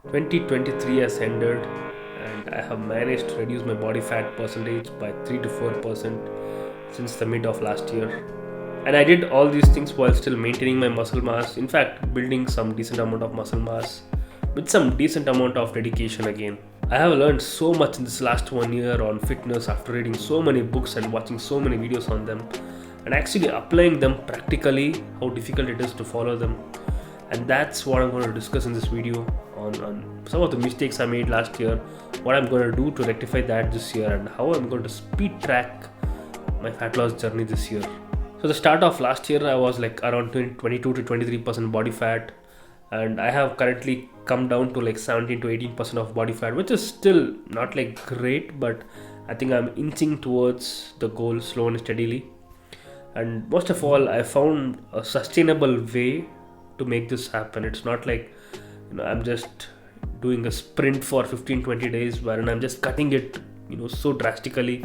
2023 has ended and I have managed to reduce my body fat percentage by 3 to 4% since the mid of last year. And I did all these things while still maintaining my muscle mass, in fact, building some decent amount of muscle mass with some decent amount of dedication again. I have learned so much in this last 1 year on fitness after reading so many books and watching so many videos on them and actually applying them practically, how difficult it is to follow them. And that's what I'm going to discuss in this video on some of the mistakes I made last year, what I'm going to do to rectify that this year, and how I'm going to speed track my fat loss journey this year. So the start of last year I was like around 22 to 23% body fat, and I have currently come down to like 17 to 18% of body fat, which is still not like great, but I think I'm inching towards the goal slowly and steadily. And most of all, I found a sustainable way to make this happen. It's not like I'm just doing a sprint for 15-20 days wherein I'm just cutting it so drastically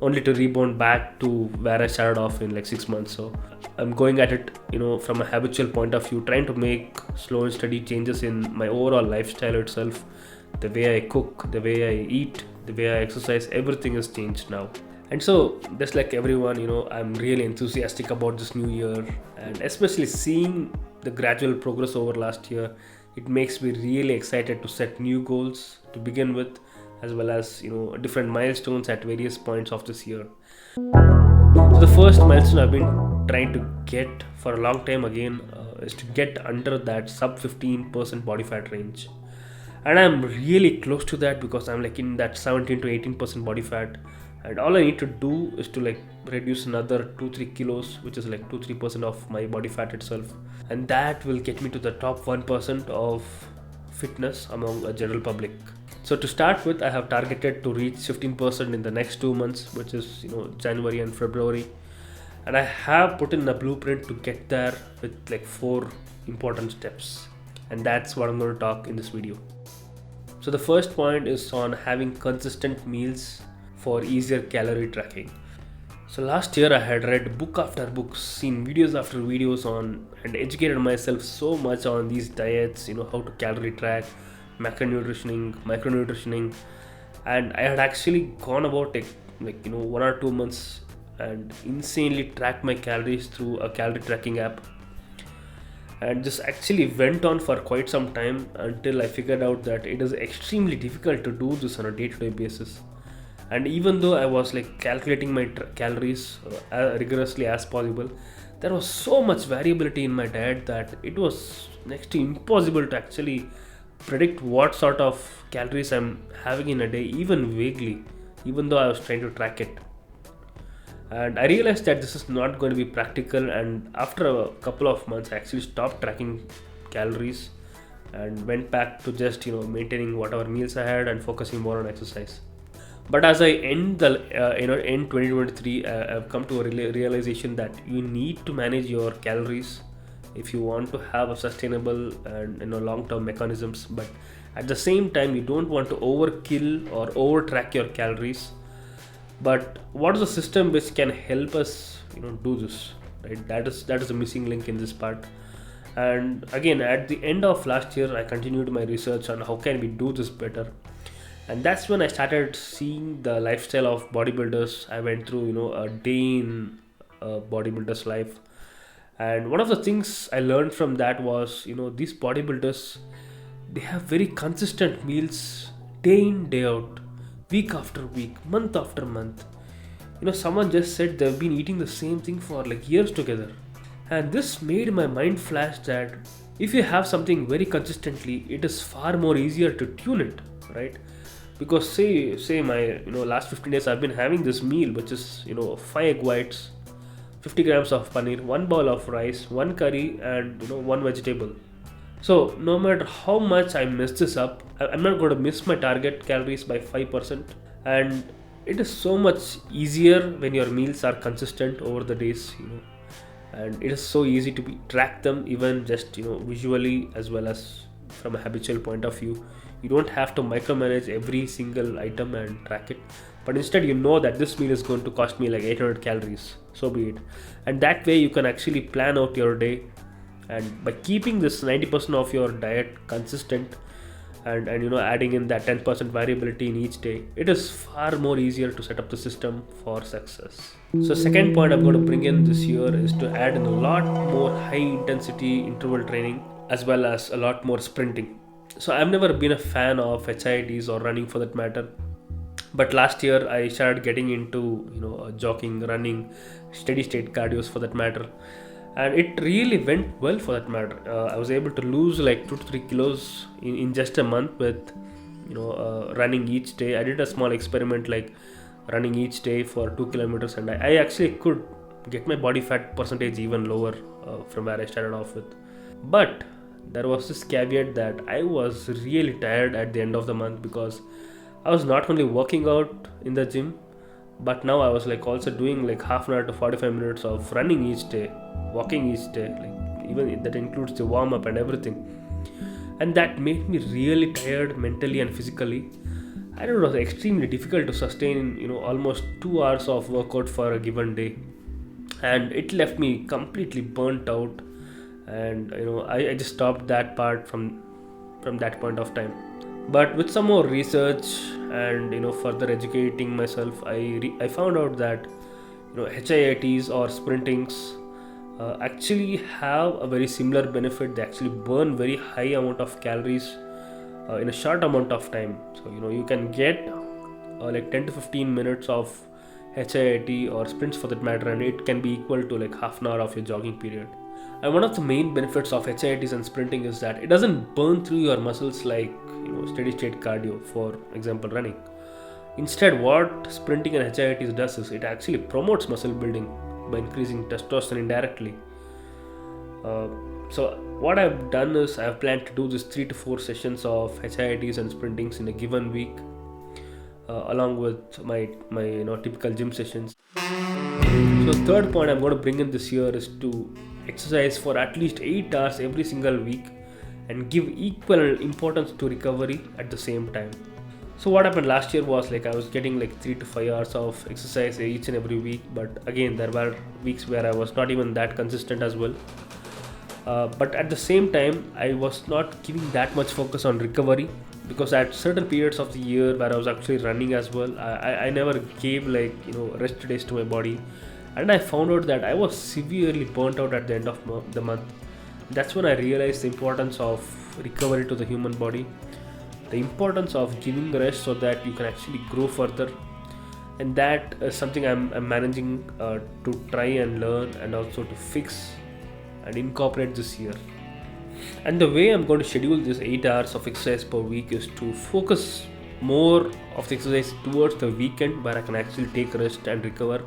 only to rebound back to where I started off in like 6 months. So I'm going at it from a habitual point of view, trying to make slow and steady changes in my overall lifestyle itself. The way I cook, the way I eat, the way I exercise, everything has changed now. And so, just like everyone, I'm really enthusiastic about this new year, and especially seeing the gradual progress over last year, it makes me really excited to set new goals to begin with, as well as different milestones at various points of this year. So the first milestone I've been trying to get for a long time again is to get under that sub 15% body fat range, and I'm really close to that because I'm like in that 17 to 18% body fat, and all I need to do is to like reduce another 2-3 kilos, which is like 2-3% of my body fat itself, and that will get me to the top 1% of fitness among a general public. So to start with, I have targeted to reach 15% in the next 2 months, which is January and February, and I have put in a blueprint to get there with like 4 important steps, and that's what I'm going to talk in this video. So the first point is on having consistent meals for easier calorie tracking. So last year I had read book after book, seen videos after videos on, and educated myself so much on these diets, how to calorie track, micronutritioning, and I had actually gone about it like 1 or 2 months and insanely tracked my calories through a calorie tracking app. And this actually went on for quite some time until I figured out that it is extremely difficult to do this on a day-to-day basis. And even though I was like calculating my calories rigorously as possible, there was so much variability in my diet that it was next to impossible to actually predict what sort of calories I'm having in a day, even vaguely, even though I was trying to track it. And I realized that this is not going to be practical, and after a couple of months I actually stopped tracking calories and went back to just maintaining whatever meals I had and focusing more on exercise. But as I end 2023, I've come to a realization that you need to manage your calories if you want to have a sustainable and long-term mechanisms. But at the same time, you don't want to overkill or over-track your calories. But what is the system which can help us do this? Right, that is a missing link in this part. And again, at the end of last year, I continued my research on how can we do this better. And that's when I started seeing the lifestyle of bodybuilders. I went through a day in a bodybuilder's life, and one of the things I learned from that was these bodybuilders, they have very consistent meals day in day out, week after week, month after month. Someone just said they've been eating the same thing for like years together, and this made my mind flash that if you have something very consistently, it is far more easier to tune it, right? Because say my last 15 days I've been having this meal, which is 5 egg whites, 50 grams of paneer, 1 bowl of rice, 1 curry, and 1 vegetable. So no matter how much I mess this up, I'm not going to miss my target calories by 5%. And it is so much easier when your meals are consistent over the days, and it is so easy to track them, even just visually as well as from a habitual point of view. You don't have to micromanage every single item and track it, but instead that this meal is going to cost me like 800 calories, so be it. And that way you can actually plan out your day, and by keeping this 90% of your diet consistent, and adding in that 10% variability in each day, it is far more easier to set up the system for success. So second point I'm going to bring in this year is to add in a lot more high intensity interval training as well as a lot more sprinting. So I've never been a fan of HIITs or running for that matter, but last year I started getting into jogging, running, steady state cardios for that matter, and it really went well for that matter. I was able to lose like 2 to 3 kilos in just a month with running each day. I did a small experiment like running each day for 2 kilometers, and I actually could get my body fat percentage even lower from where I started off with. But there was this caveat that I was really tired at the end of the month, because I was not only working out in the gym, but now I was like also doing like half an hour to 45 minutes of running each day, walking each day, like even that includes the warm up and everything. And that made me really tired mentally and physically. I don't know, it was extremely difficult to sustain almost 2 hours of workout for a given day, and it left me completely burnt out. And I just stopped that part from that point of time. But with some more research and further educating myself, I found out that HIITs or sprintings actually have a very similar benefit. They actually burn very high amount of calories in a short amount of time. So you can get like 10 to 15 minutes of HIIT or sprints for that matter, and it can be equal to like half an hour of your jogging period. And one of the main benefits of HIITs and sprinting is that it doesn't burn through your muscles like steady state cardio, for example running. Instead, what sprinting and HIITs does is it actually promotes muscle building by increasing testosterone indirectly. So what I've done is I've planned to do this 3 to 4 sessions of HIITs and sprintings in a given week, along with my typical gym sessions. So third point I'm going to bring in this year is to exercise for at least 8 hours every single week and give equal importance to recovery at the same time. So what happened last year was like I was getting like 3 to 5 hours of exercise each and every week, but again there were weeks where I was not even that consistent as well. But at the same time I was not giving that much focus on recovery, because at certain periods of the year where I was actually running as well, I never gave like rest days to my body, and I found out that I was severely burnt out at the end of the month. That's when I realized the importance of recovery to the human body, the importance of giving rest so that you can actually grow further. And that is something I'm managing to try and learn and also to fix and incorporate this year. And the way I'm going to schedule this 8 hours of exercise per week is to focus more of the exercise towards the weekend, where I can actually take rest and recover,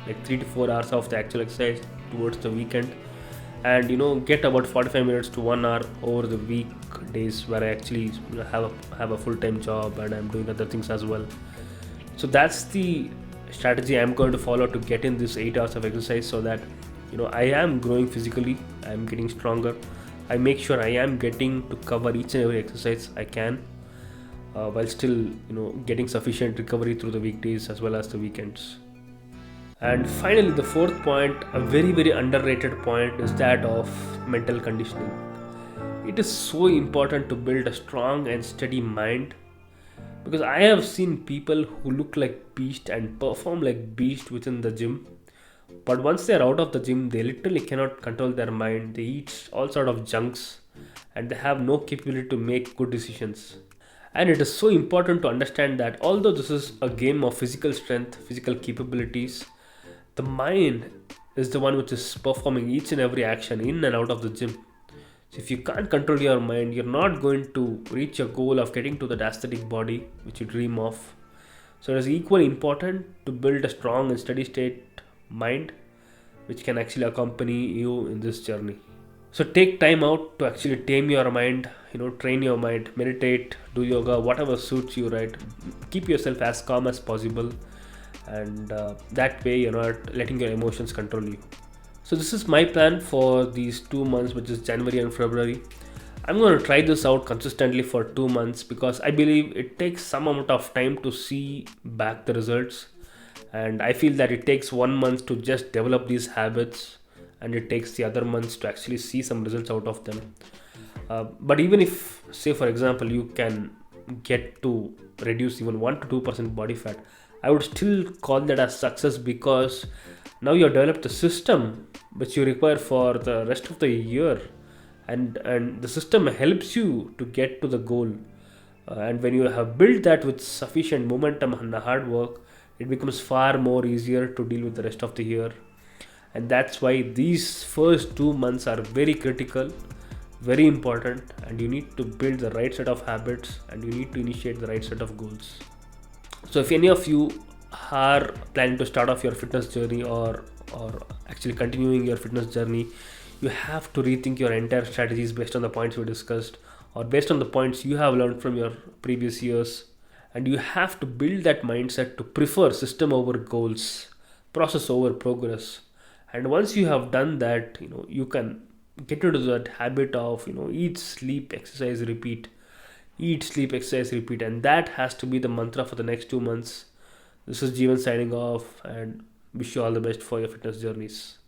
like 3 to 4 hours of the actual exercise towards the weekend, and get about 45 minutes to 1 hour over the weekdays where I actually have a full-time job and I'm doing other things as well. So that's the strategy I'm going to follow to get in this 8 hours of exercise, so that I am growing physically, I'm getting stronger. I make sure I am getting to cover each and every exercise I can, while still getting sufficient recovery through the weekdays as well as the weekends. And finally, the fourth point, a very very underrated point, is that of mental conditioning. It is so important to build a strong and steady mind, because I have seen people who look like beast and perform like beast within the gym, but once they are out of the gym they literally cannot control their mind. They eat all sort of junks and they have no capability to make good decisions. And it is so important to understand that although this is a game of physical strength, physical capabilities, the mind is the one which is performing each and every action in and out of the gym. So if you can't control your mind, you're not going to reach your goal of getting to that aesthetic body which you dream of. So it is equally important to build a strong and steady state mind which can actually accompany you in this journey. So take time out to actually tame your mind, train your mind, meditate, do yoga, whatever suits you, right? Keep yourself as calm as possible, and that way you're not letting your emotions control you. So this is my plan for these 2 months, which is January and February. I'm going to try this out consistently for 2 months, because I believe it takes some amount of time to see back the results, and I feel that it takes 1 month to just develop these habits, and it takes the other months to actually see some results out of them. But even if, say for example, you can get to reduce even 1 to 2% body fat, I would still call that as success, because now you have developed a system which you require for the rest of the year, and the system helps you to get to the goal. And when you have built that with sufficient momentum and hard work, it becomes far more easier to deal with the rest of the year. And that's why these first 2 months are very critical, very important, and you need to build the right set of habits, and you need to initiate the right set of goals. So if any of you are planning to start off your fitness journey, or actually continuing your fitness journey, you have to rethink your entire strategies based on the points we discussed, or based on the points you have learned from your previous years. And you have to build that mindset to prefer system over goals, process over progress. And once you have done that, you can get into that habit of, eat, sleep, exercise, repeat. Eat, sleep, exercise, repeat. And that has to be the mantra for the next 2 months. This is Jeevan signing off, and wish you all the best for your fitness journeys.